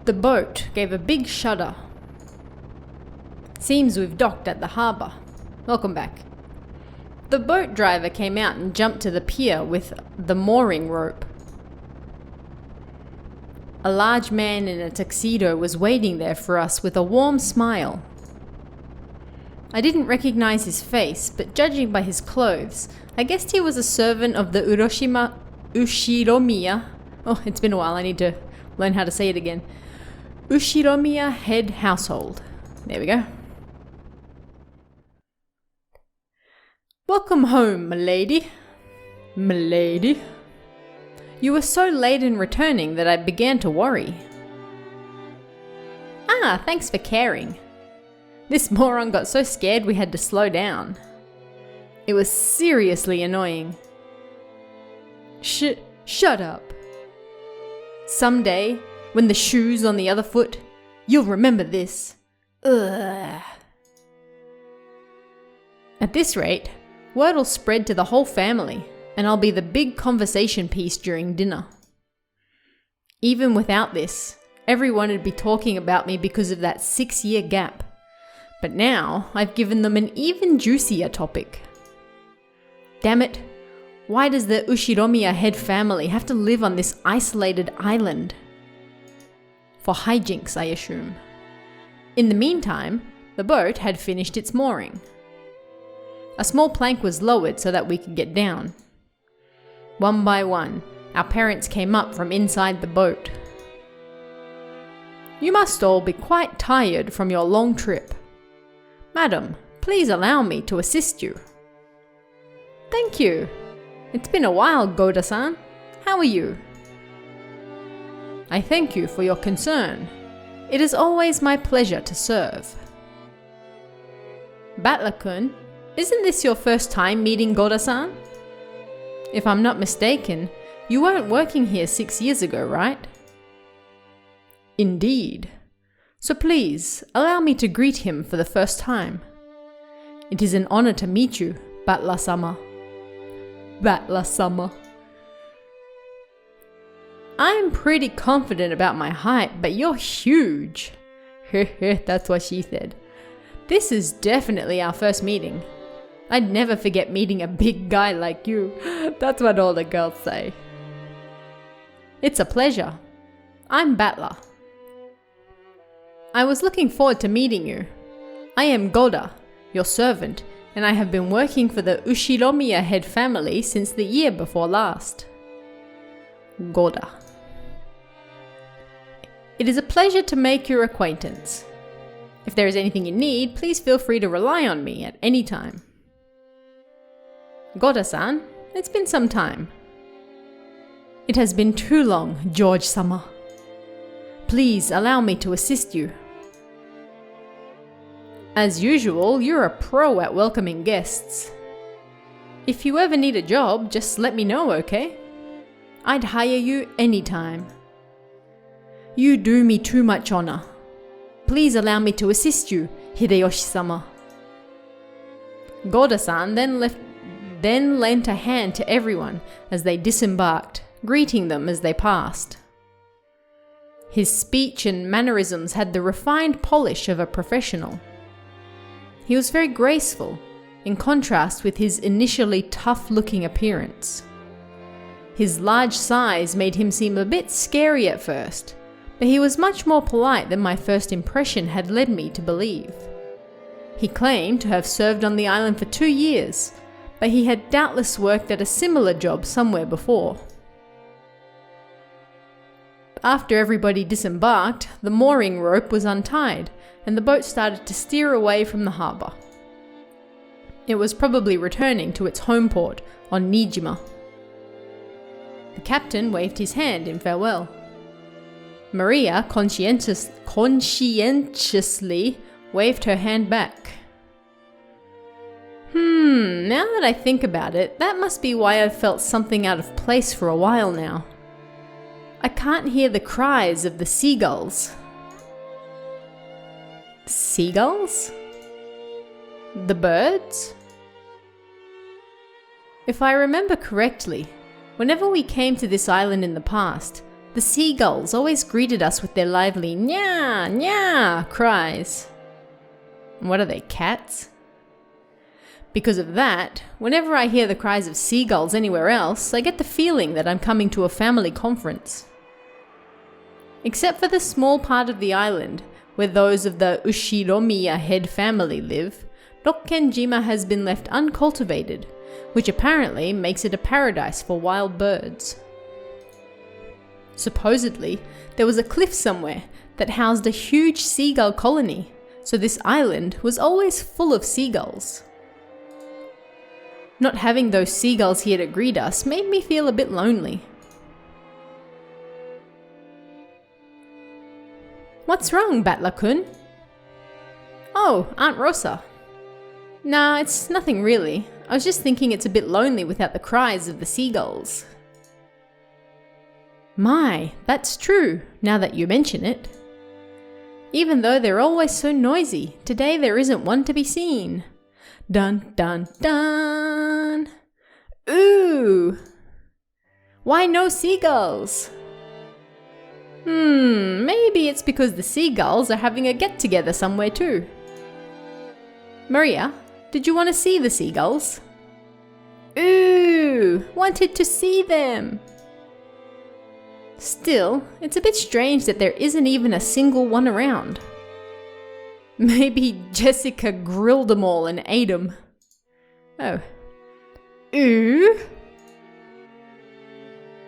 The boat gave a big shudder. Seems we've docked at the harbour. Welcome back. The boat driver came out and jumped to the pier with the mooring rope. A large man in a tuxedo was waiting there for us with a warm smile. I didn't recognize his face, but judging by his clothes, I guessed he was a servant of the Ushiromiya. Oh, it's been a while, I need to learn how to say it again. Ushiromiya head household. There we go. Welcome home, milady. Milady? You were so late in returning that I began to worry. Ah, thanks for caring. This moron got so scared we had to slow down. It was seriously annoying. Shut up. Someday, when the shoe's on the other foot, you'll remember this. Ugh. At this rate, word'll spread to the whole family, and I'll be the big conversation piece during dinner. Even without this, everyone would be talking about me because of that 6-year gap. But now, I've given them an even juicier topic. Damn it, why does the Ushiromiya head family have to live on this isolated island? For hijinks, I assume. In the meantime, the boat had finished its mooring. A small plank was lowered so that we could get down. One by one, our parents came up from inside the boat. You must all be quite tired from your long trip. Madam, please allow me to assist you. Thank you. It's been a while, Goda-san. How are you? I thank you for your concern. It is always my pleasure to serve. Battler-kun, isn't this your first time meeting Goda-san? If I'm not mistaken, you weren't working here 6 years ago, right? Indeed. So please, allow me to greet him for the first time. It is an honor to meet you, Battler-sama. Battler-sama. I'm pretty confident about my height, but you're huge. That's what she said. This is definitely our first meeting. I'd never forget meeting a big guy like you. That's what all the girls say. It's a pleasure. I'm Battler. I was looking forward to meeting you. I am Goda, your servant, and I have been working for the Ushiromiya head family since the year before last. Goda. It is a pleasure to make your acquaintance. If there is anything you need, please feel free to rely on me at any time. Goda-san, it's been some time. It has been too long, George-sama. Please allow me to assist you. As usual, you're a pro at welcoming guests. If you ever need a job, just let me know, okay? I'd hire you anytime. You do me too much honor. Please allow me to assist you, Hideyoshi-sama. Goda-san then lent a hand to everyone as they disembarked, greeting them as they passed. His speech and mannerisms had the refined polish of a professional. He was very graceful, in contrast with his initially tough-looking appearance. His large size made him seem a bit scary at first, but he was much more polite than my first impression had led me to believe. He claimed to have served on the island for 2 years, but he had doubtless worked at a similar job somewhere before. After everybody disembarked, the mooring rope was untied, and the boat started to steer away from the harbour. It was probably returning to its home port on Nijima. The captain waved his hand in farewell. Maria conscientiously waved her hand back. Now that I think about it, that must be why I've felt something out of place for a while now. I can't hear the cries of the seagulls. Seagulls? The birds? If I remember correctly, Whenever we came to this island in the past, the seagulls always greeted us with their lively nya nya cries. What are they, cats? Because of that, whenever I hear the cries of seagulls anywhere else, I get the feeling that I'm coming to a family conference. Except for the small part of the island where those of the Ushiromiya head family live, Rokkenjima has been left uncultivated, which apparently makes it a paradise for wild birds. Supposedly, there was a cliff somewhere that housed a huge seagull colony, so this island was always full of seagulls. Not having those seagulls here to greet us made me feel a bit lonely. What's wrong, Battler-kun? Oh, Aunt Rosa. Nah, it's nothing really. I was just thinking it's a bit lonely without the cries of the seagulls. My, that's true, now that you mention it. Even though they're always so noisy, today there isn't one to be seen. Dun dun dun! Ooh! Why no seagulls? Maybe it's because the seagulls are having a get-together somewhere too. Maria, did you want to see the seagulls? Ooh! Wanted to see them! Still, it's a bit strange that there isn't even a single one around. Maybe Jessica grilled them all and ate them. Oh. Ooh?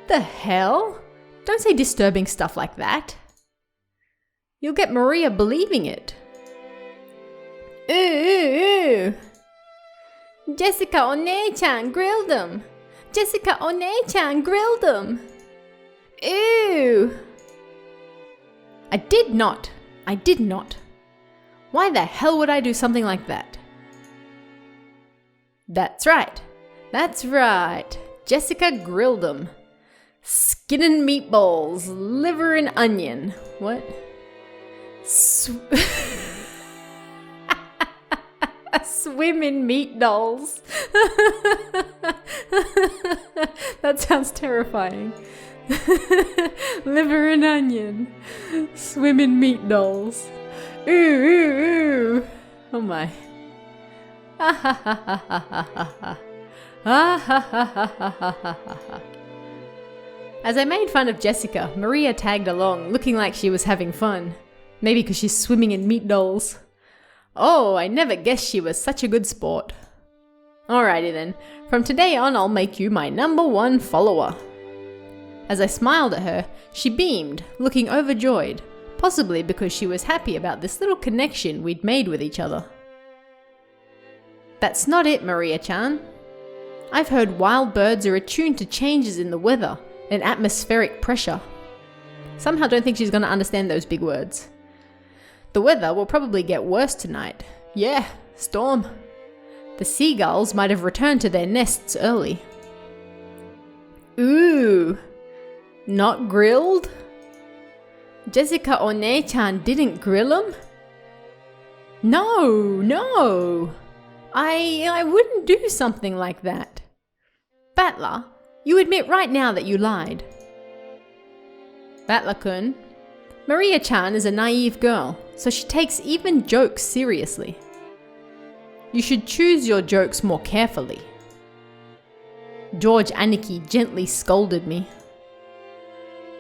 The hell? Don't say disturbing stuff like that. You'll get Maria believing it. Ooh! Jessica One-chan grilled them. Jessica One-chan grilled them. Ew! I did not. Why the hell would I do something like that? That's right. Jessica grilled them. Skin and meatballs, liver and onion. What? Swim in meat dolls. That sounds terrifying. Liver and onion. Swim in meat dolls. Ooh, ooh, ooh. Oh my. As I made fun of Jessica, Maria tagged along, looking like she was having fun. Maybe because she's swimming in meat dolls. Oh, I never guessed she was such a good sport. Alrighty then, from today on I'll make you my #1 follower. As I smiled at her, she beamed, looking overjoyed, possibly because she was happy about this little connection we'd made with each other. That's not it, Maria-chan. I've heard wild birds are attuned to changes in the weather and atmospheric pressure. Somehow don't think she's going to understand those big words. The weather will probably get worse tonight. Yeah, storm. The seagulls might have returned to their nests early. Ooh, not grilled? Jessica One-chan didn't grill them? No. I wouldn't do something like that. Battler, you admit right now that you lied. Battler-kun, Maria-chan is a naive girl, so she takes even jokes seriously. You should choose your jokes more carefully. George Aniki gently scolded me.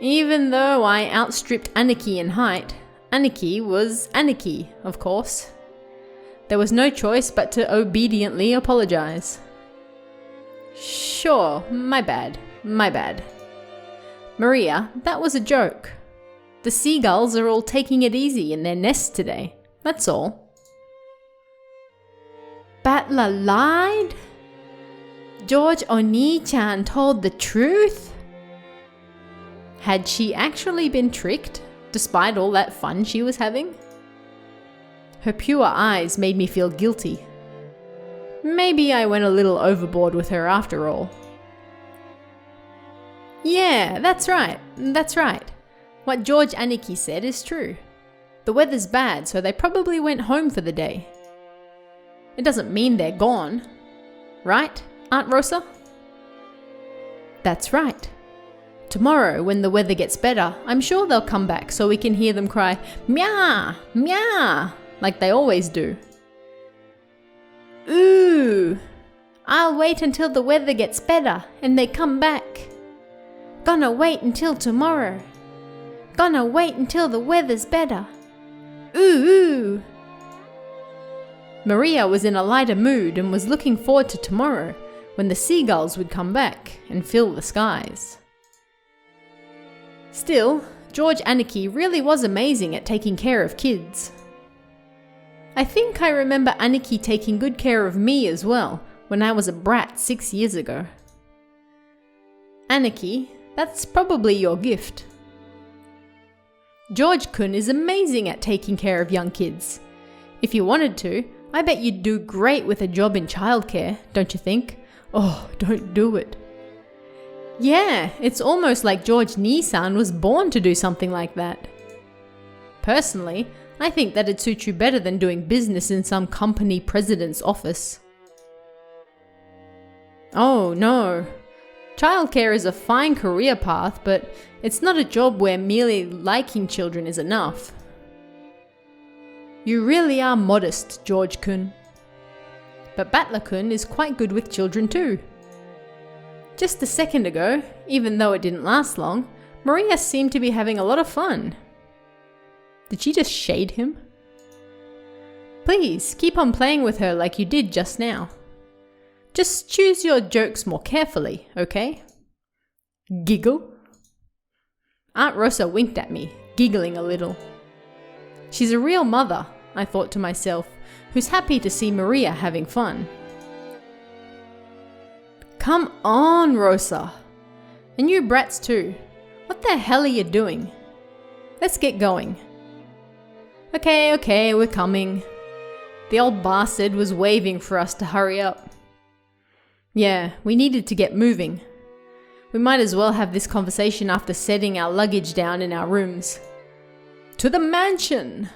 Even though I outstripped Aniki in height, Aniki was Aniki, of course. There was no choice but to obediently apologize. Sure, my bad. Maria, that was a joke. The seagulls are all taking it easy in their nest today, that's all. Battler lied? George Oni-chan told the truth? Had she actually been tricked, despite all that fun she was having? Her pure eyes made me feel guilty. Maybe I went a little overboard with her after all. Yeah, that's right. What George Aniki said is true. The weather's bad, so they probably went home for the day. It doesn't mean they're gone. Right, Aunt Rosa? That's right. Tomorrow, when the weather gets better, I'm sure they'll come back so we can hear them cry, meow, meow, like they always do. Ooh, I'll wait until the weather gets better and they come back. Gonna wait until tomorrow. Gonna wait until the weather's better. Ooh, ooh. Maria was in a lighter mood and was looking forward to tomorrow when the seagulls would come back and fill the skies. Still, George Aniki really was amazing at taking care of kids. I think I remember Aniki taking good care of me as well when I was a brat 6 years ago. Aniki, that's probably your gift. George-kun is amazing at taking care of young kids. If you wanted to, I bet you'd do great with a job in childcare, don't you think? Oh, don't do it. Yeah, it's almost like George Nissan was born to do something like that. Personally, I think that'd suit you better than doing business in some company president's office. Oh no. Childcare is a fine career path, but it's not a job where merely liking children is enough. You really are modest, George-kun. But Battler-kun is quite good with children too. Just a second ago, even though it didn't last long, Maria seemed to be having a lot of fun. Did she just shade him? Please, keep on playing with her like you did just now. Just choose your jokes more carefully, okay? Giggle? Aunt Rosa winked at me, giggling a little. She's a real mother, I thought to myself, who's happy to see Maria having fun. Come on, Rosa. And you brats too. What the hell are you doing? Let's get going. Okay, we're coming. The old bastard was waving for us to hurry up. Yeah, we needed to get moving. We might as well have this conversation after setting our luggage down in our rooms. To the mansion!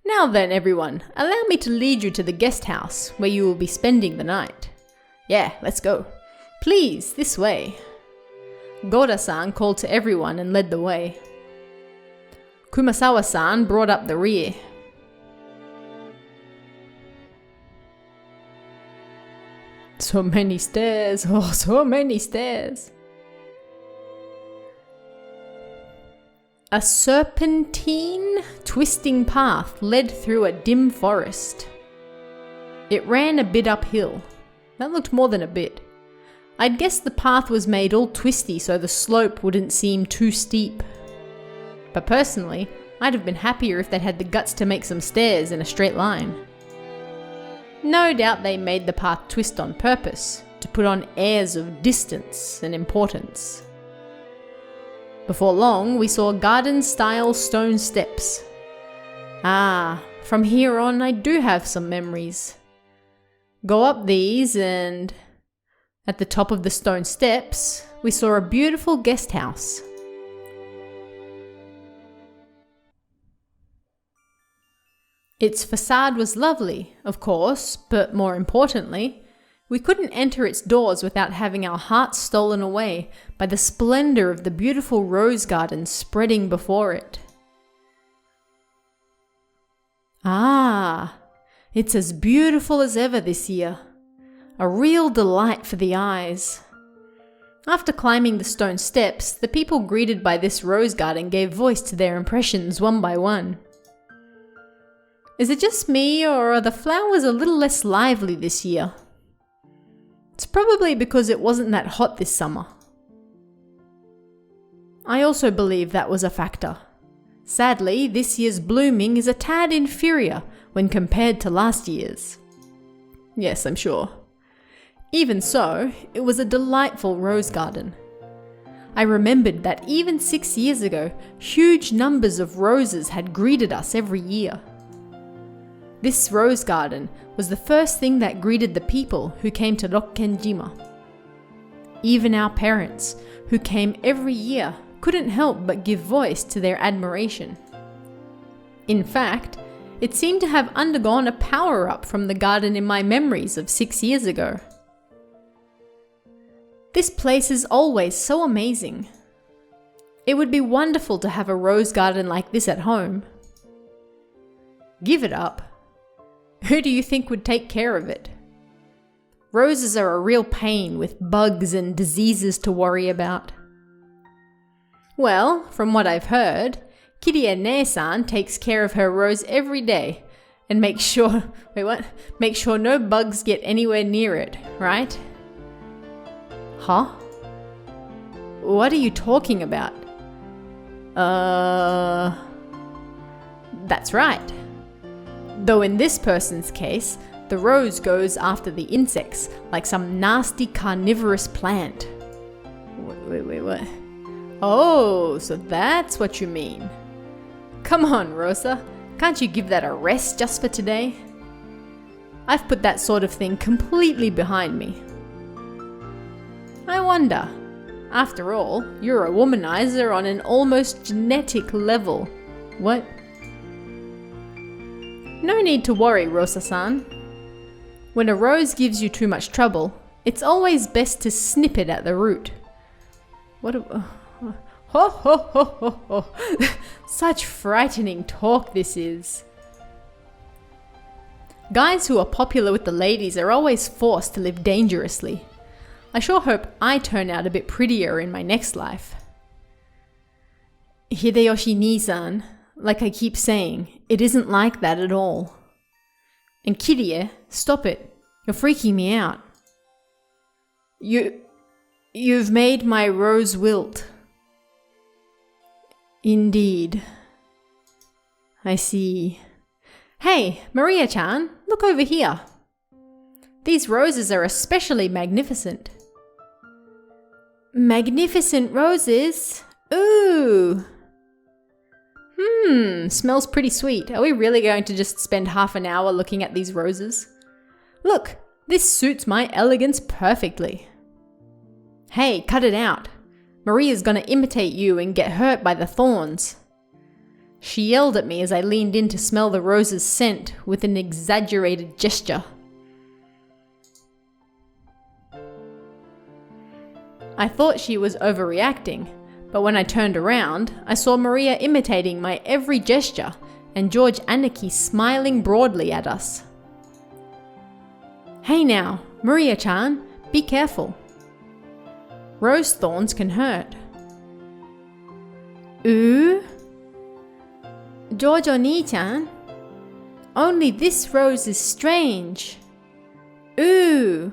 Now then, everyone, allow me to lead you to the guest house where you will be spending the night. Yeah, let's go. Please, this way. Goda-san called to everyone and led the way. Kumasawa-san brought up the rear. So many stairs, oh, so many stairs. A serpentine, twisting path led through a dim forest. It ran a bit uphill. That looked more than a bit. I'd guess the path was made all twisty so the slope wouldn't seem too steep. But personally, I'd have been happier if they'd had the guts to make some stairs in a straight line. No doubt they made the path twist on purpose, to put on airs of distance and importance. Before long, we saw garden-style stone steps. Ah, from here on I do have some memories. Go up these and... At the top of the stone steps, we saw a beautiful guest house. Its facade was lovely, of course, but more importantly, we couldn't enter its doors without having our hearts stolen away by the splendor of the beautiful rose garden spreading before it. Ah, it's as beautiful as ever this year. A real delight for the eyes. After climbing the stone steps, the people greeted by this rose garden gave voice to their impressions one by one. Is it just me, or are the flowers a little less lively this year? It's probably because it wasn't that hot this summer. I also believe that was a factor. Sadly, this year's blooming is a tad inferior when compared to last year's. Yes, I'm sure. Even so, it was a delightful rose garden. I remembered that even 6 years ago, huge numbers of roses had greeted us every year. This rose garden was the first thing that greeted the people who came to Rokkenjima. Even our parents, who came every year, couldn't help but give voice to their admiration. In fact, it seemed to have undergone a power-up from the garden in my memories of 6 years ago. This place is always so amazing. It would be wonderful to have a rose garden like this at home. Give it up. Who do you think would take care of it? Roses are a real pain with bugs and diseases to worry about. Well, from what I've heard, Kirie-san takes care of her rose every day and makes sure no bugs get anywhere near it, right? Huh? What are you talking about? That's right. Though in this person's case, the rose goes after the insects like some nasty carnivorous plant. Wait, what? Oh, so that's what you mean. Come on, Rosa. Can't you give that a rest just for today? I've put that sort of thing completely behind me. I wonder. After all, you're a womanizer on an almost genetic level. What? No need to worry, Rosa-san. When a rose gives you too much trouble, it's always best to snip it at the root. Ho ho ho ho ho. Such frightening talk this is. Guys who are popular with the ladies are always forced to live dangerously. I sure hope I turn out a bit prettier in my next life. Hideyoshi-ni-san, like I keep saying, it isn't like that at all. And Kirie, stop it. You're freaking me out. You've made my rose wilt. Indeed. I see. Hey, Maria-chan, look over here. These roses are especially magnificent. Magnificent roses? Ooh. Smells pretty sweet. Are we really going to just spend half an hour looking at these roses? Look, this suits my elegance perfectly. Hey, cut it out. Maria's gonna imitate you and get hurt by the thorns. She yelled at me as I leaned in to smell the rose's scent with an exaggerated gesture. I thought she was overreacting, but when I turned around, I saw Maria imitating my every gesture and George Anarchy smiling broadly at us. Hey now, Maria-chan, be careful. Rose thorns can hurt. Ooh? George Oni-chan? Only this rose is strange. Ooh.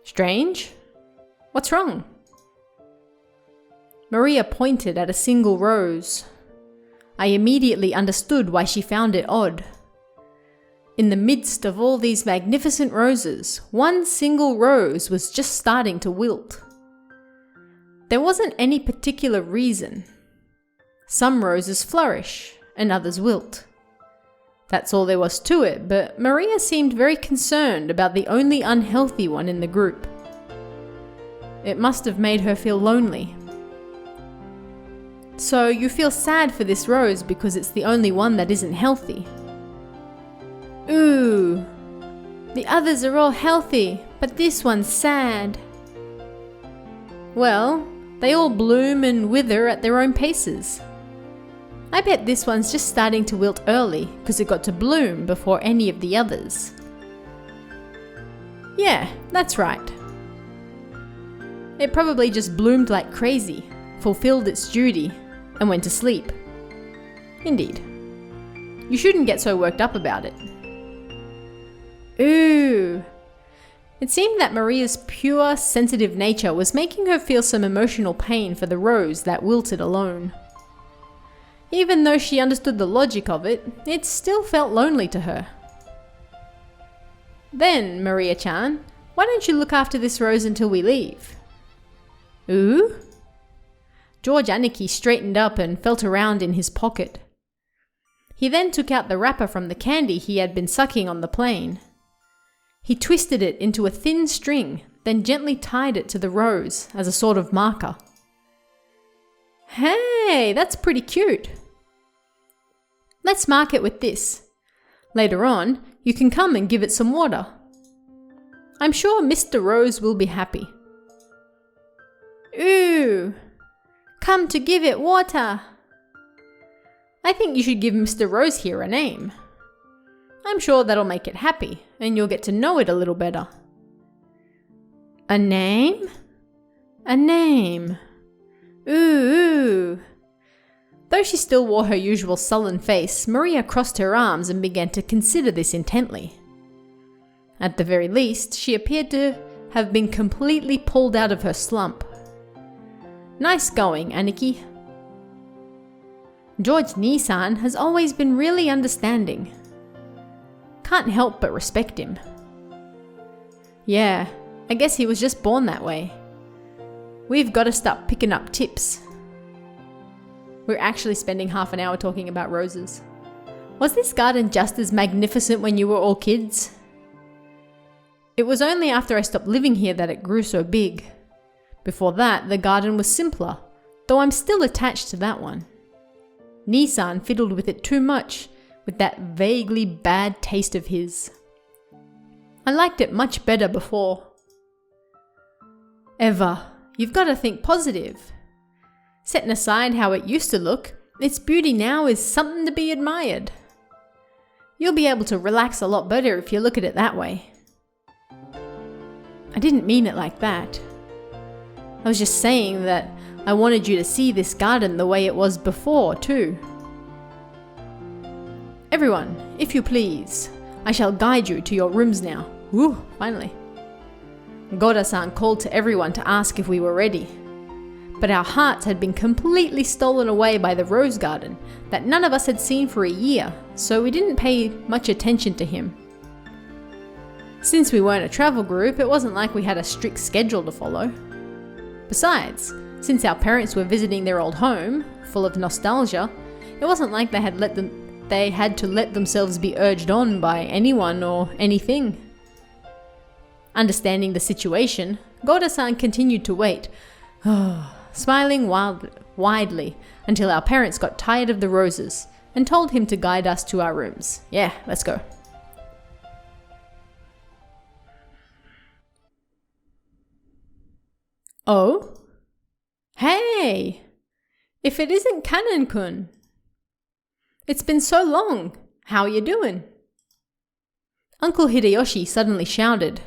Strange? What's wrong? Maria pointed at a single rose. I immediately understood why she found it odd. In the midst of all these magnificent roses, one single rose was just starting to wilt. There wasn't any particular reason. Some roses flourish and others wilt. That's all there was to it, but Maria seemed very concerned about the only unhealthy one in the group. It must have made her feel lonely. So you feel sad for this rose because it's the only one that isn't healthy. Ooh, the others are all healthy, but this one's sad. Well, they all bloom and wither at their own paces. I bet this one's just starting to wilt early because it got to bloom before any of the others. Yeah, that's right. It probably just bloomed like crazy, fulfilled its duty, and went to sleep. Indeed. You shouldn't get so worked up about it. Ooh. It seemed that Maria's pure, sensitive nature was making her feel some emotional pain for the rose that wilted alone. Even though she understood the logic of it, it still felt lonely to her. Then, Maria-chan, why don't you look after this rose until we leave? Ooh? George Anarchy straightened up and felt around in his pocket. He then took out the wrapper from the candy he had been sucking on the plane. He twisted it into a thin string, then gently tied it to the rose as a sort of marker. Hey, that's pretty cute. Let's mark it with this. Later on, you can come and give it some water. I'm sure Mr. Rose will be happy. Ooh! Come to give it water! I think you should give Mr. Rose here a name. I'm sure that'll make it happy, and you'll get to know it a little better. A name? A name. Ooh. Though she still wore her usual sullen face, Maria crossed her arms and began to consider this intently. At the very least, she appeared to have been completely pulled out of her slump. Nice going, Aniki. George Nissan has always been really understanding. Can't help but respect him. Yeah, I guess he was just born that way. We've got to start picking up tips. We're actually spending half an hour talking about roses. Was this garden just as magnificent when you were all kids? It was only after I stopped living here that it grew so big. Before that, the garden was simpler, though I'm still attached to that one. Nissan fiddled with it too much, with that vaguely bad taste of his. I liked it much better before. Eva, you've got to think positive. Setting aside how it used to look, its beauty now is something to be admired. You'll be able to relax a lot better if you look at it that way. I didn't mean it like that. I was just saying that I wanted you to see this garden the way it was before, too. Everyone, if you please, I shall guide you to your rooms now. Woo, finally. Goda-san called to everyone to ask if we were ready. But our hearts had been completely stolen away by the rose garden that none of us had seen for a year, so we didn't pay much attention to him. Since we weren't a travel group, it wasn't like we had a strict schedule to follow. Besides, since our parents were visiting their old home, full of nostalgia, it wasn't like they had to let themselves be urged on by anyone or anything. Understanding the situation, Goda-san continued to wait, smiling widely until our parents got tired of the roses and told him to guide us to our rooms. Yeah, let's go. Oh? Hey! If it isn't Kanan-kun! It's been so long! How are you doing? Uncle Hideyoshi suddenly shouted.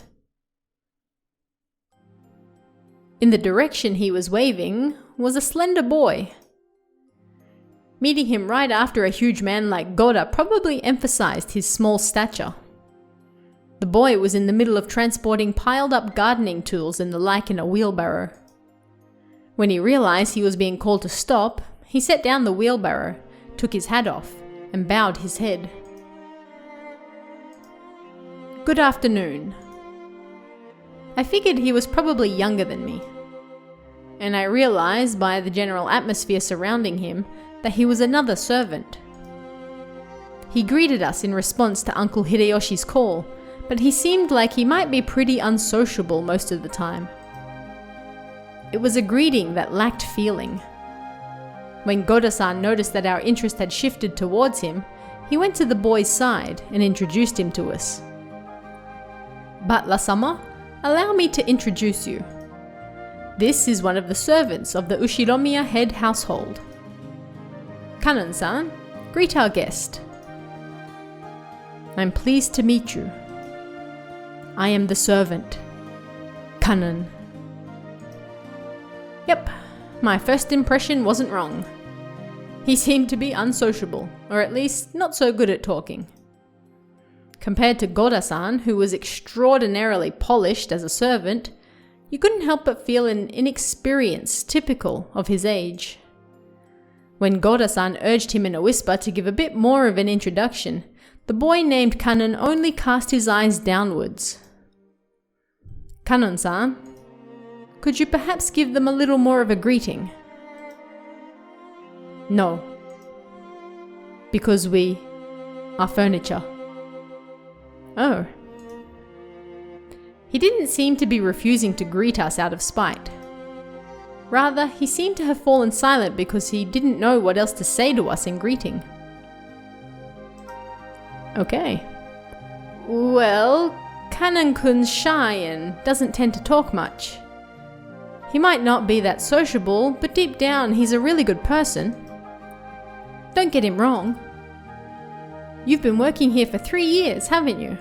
In the direction he was waving was a slender boy. Meeting him right after a huge man like Goda probably emphasized his small stature. The boy was in the middle of transporting piled up gardening tools and the like in a wheelbarrow. When he realized he was being called to stop, he set down the wheelbarrow, took his hat off, and bowed his head. Good afternoon. I figured he was probably younger than me, and I realized by the general atmosphere surrounding him that he was another servant. He greeted us in response to Uncle Hideyoshi's call, but he seemed like he might be pretty unsociable most of the time. It was a greeting that lacked feeling. When Goda-san noticed that our interest had shifted towards him, he went to the boy's side and introduced him to us. Butler-sama, allow me to introduce you. This is one of the servants of the Ushiromiya head household. Kanan-san, greet our guest. I'm pleased to meet you. I am the servant, Kanan. Yep, my first impression wasn't wrong. He seemed to be unsociable, or at least not so good at talking. Compared to Goda-san, who was extraordinarily polished as a servant, you couldn't help but feel an inexperience typical of his age. When Goda-san urged him in a whisper to give a bit more of an introduction, the boy named Kanan only cast his eyes downwards. Kanan-san, could you perhaps give them a little more of a greeting? No. Because we are furniture. Oh. He didn't seem to be refusing to greet us out of spite. Rather, he seemed to have fallen silent because he didn't know what else to say to us in greeting. Okay. Well, Kanan-kun's shy and doesn't tend to talk much. He might not be that sociable, but deep down he's a really good person. Don't get him wrong. You've been working here for 3 years, haven't you?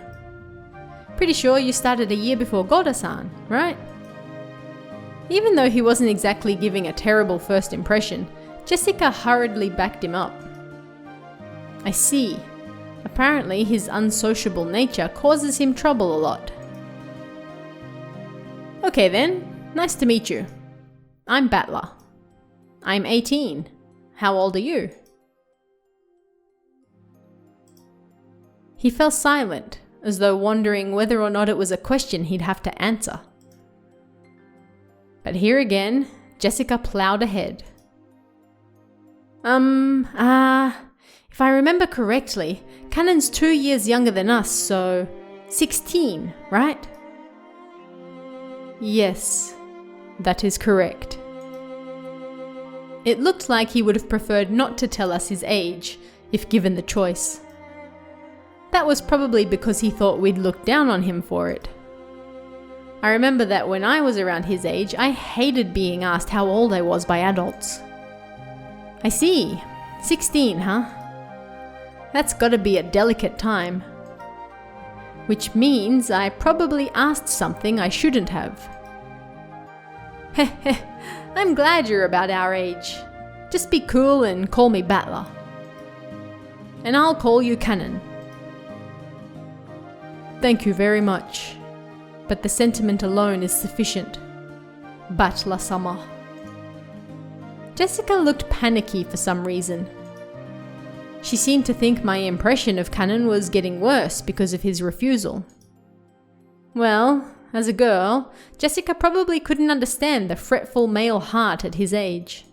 Pretty sure you started a year before Goda-san, right? Even though he wasn't exactly giving a terrible first impression, Jessica hurriedly backed him up. I see. Apparently his unsociable nature causes him trouble a lot. Okay then, nice to meet you. I'm Battler. I'm 18. How old are you? He fell silent, as though wondering whether or not it was a question he'd have to answer. But here again, Jessica ploughed ahead. If I remember correctly, Kanon's 2 years younger than us, so 16, right? Yes, that is correct. It looked like he would have preferred not to tell us his age, if given the choice. That was probably because he thought we'd look down on him for it. I remember that when I was around his age, I hated being asked how old I was by adults. I see. 16, huh? That's gotta be a delicate time. Which means I probably asked something I shouldn't have. Heh, I'm glad you're about our age. Just be cool and call me Battler. And I'll call you Kanon. Thank you very much, but the sentiment alone is sufficient. Battler-sama. Jessica looked panicky for some reason. She seemed to think my impression of Kanon was getting worse because of his refusal. Well, as a girl, Jessica probably couldn't understand the fretful male heart at his age.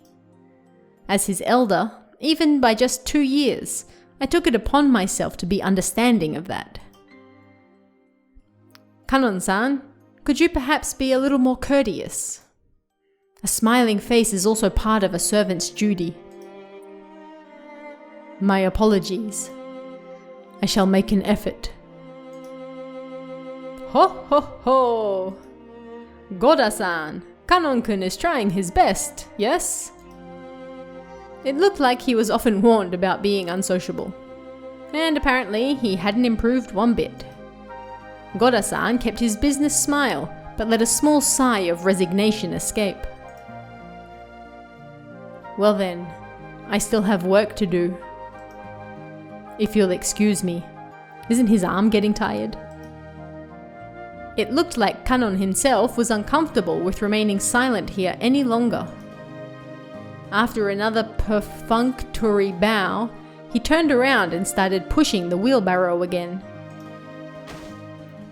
As his elder, even by just 2 years, I took it upon myself to be understanding of that. Kanon-san, could you perhaps be a little more courteous? A smiling face is also part of a servant's duty. My apologies. I shall make an effort. Ho ho ho! Goda-san, Kanon-kun is trying his best, yes? It looked like he was often warned about being unsociable. And apparently he hadn't improved one bit. Goda-san kept his business smile, but let a small sigh of resignation escape. Well then, I still have work to do. If you'll excuse me, isn't his arm getting tired? It looked like Kanon himself was uncomfortable with remaining silent here any longer. After another perfunctory bow, he turned around and started pushing the wheelbarrow again.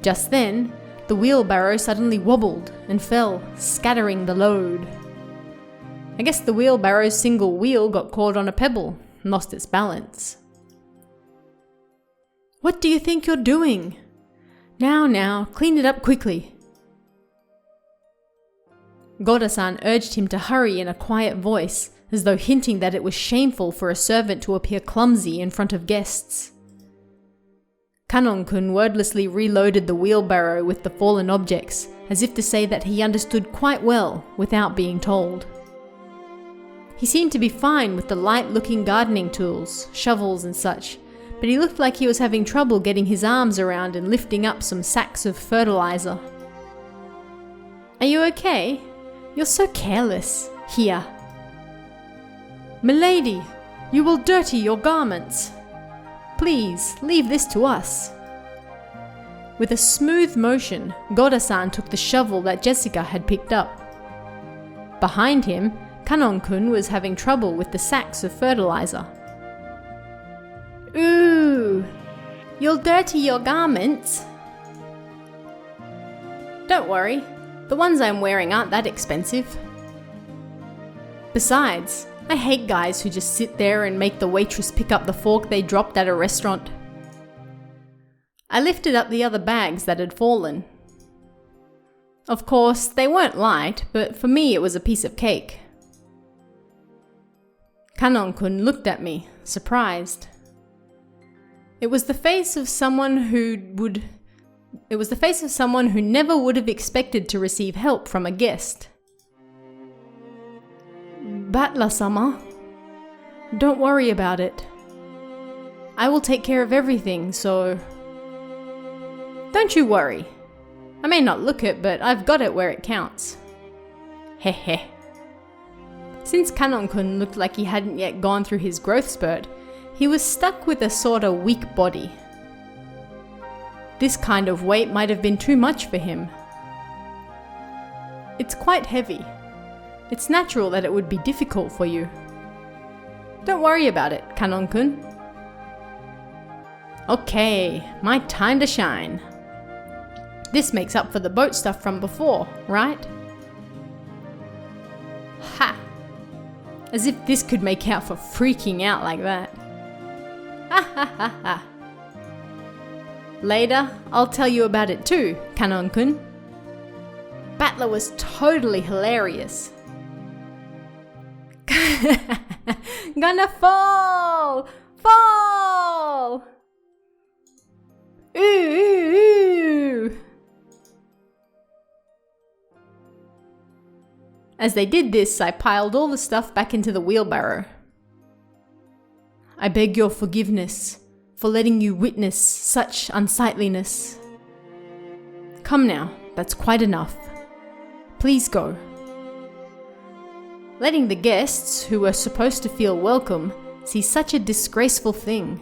Just then, the wheelbarrow suddenly wobbled and fell, scattering the load. I guess the wheelbarrow's single wheel got caught on a pebble and lost its balance. What do you think you're doing? Now, clean it up quickly. Goda-san urged him to hurry in a quiet voice, as though hinting that it was shameful for a servant to appear clumsy in front of guests. Kanon-kun wordlessly reloaded the wheelbarrow with the fallen objects, as if to say that he understood quite well without being told. He seemed to be fine with the light-looking gardening tools, shovels and such, but he looked like he was having trouble getting his arms around and lifting up some sacks of fertilizer. Are you okay? You're so careless. Here. Milady, you will dirty your garments. Please, leave this to us. With a smooth motion, Goda-san took the shovel that Jessica had picked up. Behind him, Kanon-kun was having trouble with the sacks of fertilizer. Ooh, you'll dirty your garments. Don't worry, the ones I'm wearing aren't that expensive. Besides, I hate guys who just sit there and make the waitress pick up the fork they dropped at a restaurant. I lifted up the other bags that had fallen. Of course, they weren't light, but for me it was a piece of cake. Kanon-kun looked at me, surprised. It was the face of someone who never would have expected to receive help from a guest. Battler-sama, don't worry about it. I will take care of everything, so... Don't you worry. I may not look it, but I've got it where it counts. Heh. Since Kanon-kun looked like he hadn't yet gone through his growth spurt, he was stuck with a sorta weak body. This kind of weight might have been too much for him. It's quite heavy. It's natural that it would be difficult for you. Don't worry about it, Kanon-kun. Okay, my time to shine. This makes up for the boat stuff from before, right? Ha! As if this could make out for freaking out like that. Ha ha ha ha. Later, I'll tell you about it too, Kanon-kun. Battler was totally hilarious. Gonna fall! Fall! Ooh, ooh, ooh. As they did this, I piled all the stuff back into the wheelbarrow. I beg your forgiveness for letting you witness such unsightliness. Come now, that's quite enough. Please go. Letting the guests, who were supposed to feel welcome, see such a disgraceful thing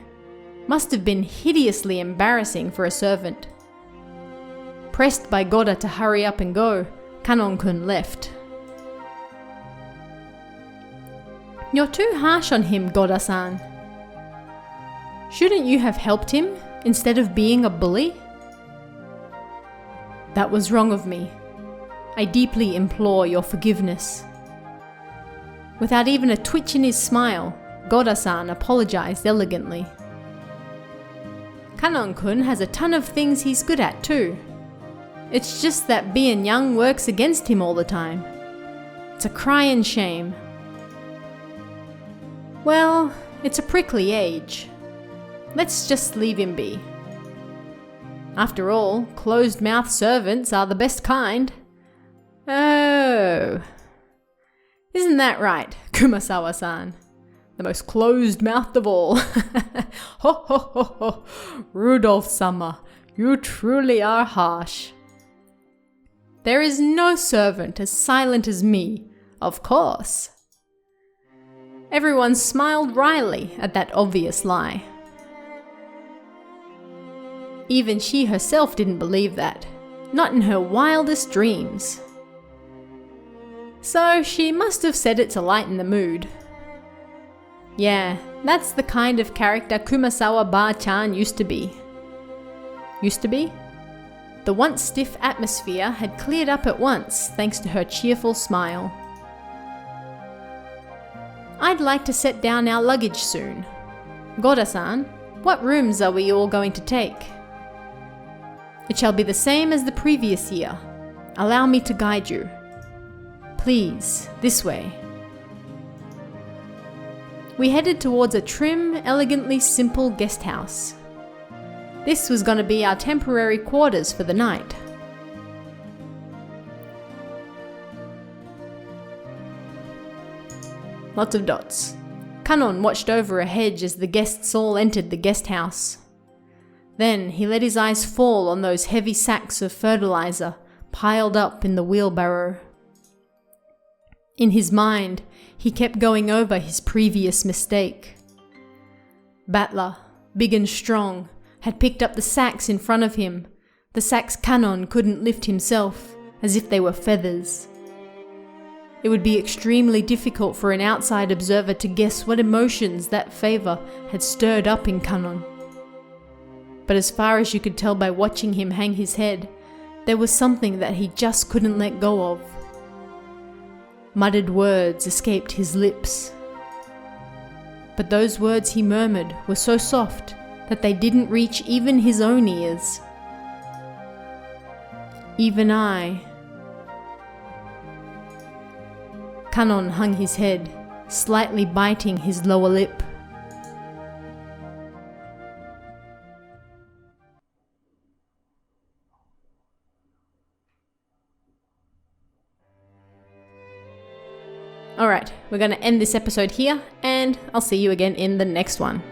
must have been hideously embarrassing for a servant. Pressed by Goda to hurry up and go, Kanon-kun left. You're too harsh on him, Goda-san. Shouldn't you have helped him instead of being a bully? That was wrong of me. I deeply implore your forgiveness. Without even a twitch in his smile, Goda-san apologized elegantly. Kanon-kun has a ton of things he's good at too. It's just that being young works against him all the time. It's a crying shame. Well, it's a prickly age. Let's just leave him be. After all, closed-mouth servants are the best kind. Oh. Isn't that right, Kumasawa-san? The most closed-mouthed of all. Ho ho ho ho. Rudolph-sama, you truly are harsh. There is no servant as silent as me, of course. Everyone smiled wryly at that obvious lie. Even she herself didn't believe that, not in her wildest dreams. So she must have said it to lighten the mood. Yeah, that's the kind of character Kumasawa Ba-chan used to be. Used to be? The once stiff atmosphere had cleared up at once thanks to her cheerful smile. I'd like to set down our luggage soon. Goda-san, what rooms are we all going to take? It shall be the same as the previous year. Allow me to guide you. Please, this way. We headed towards a trim, elegantly simple guest house. This was going to be our temporary quarters for the night. Lots of dots. Kanon watched over a hedge as the guests all entered the guest house. Then he let his eyes fall on those heavy sacks of fertilizer piled up in the wheelbarrow. In his mind, he kept going over his previous mistake. Battler, big and strong, had picked up the sacks in front of him, the sacks Kanon couldn't lift himself, as if they were feathers. It would be extremely difficult for an outside observer to guess what emotions that favor had stirred up in Kanon. But as far as you could tell by watching him hang his head, there was something that he just couldn't let go of. Muttered words escaped his lips. But those words he murmured were so soft that they didn't reach even his own ears. Even I... Kanon hung his head, slightly biting his lower lip. Alright, we're going to end this episode here, and I'll see you again in the next one.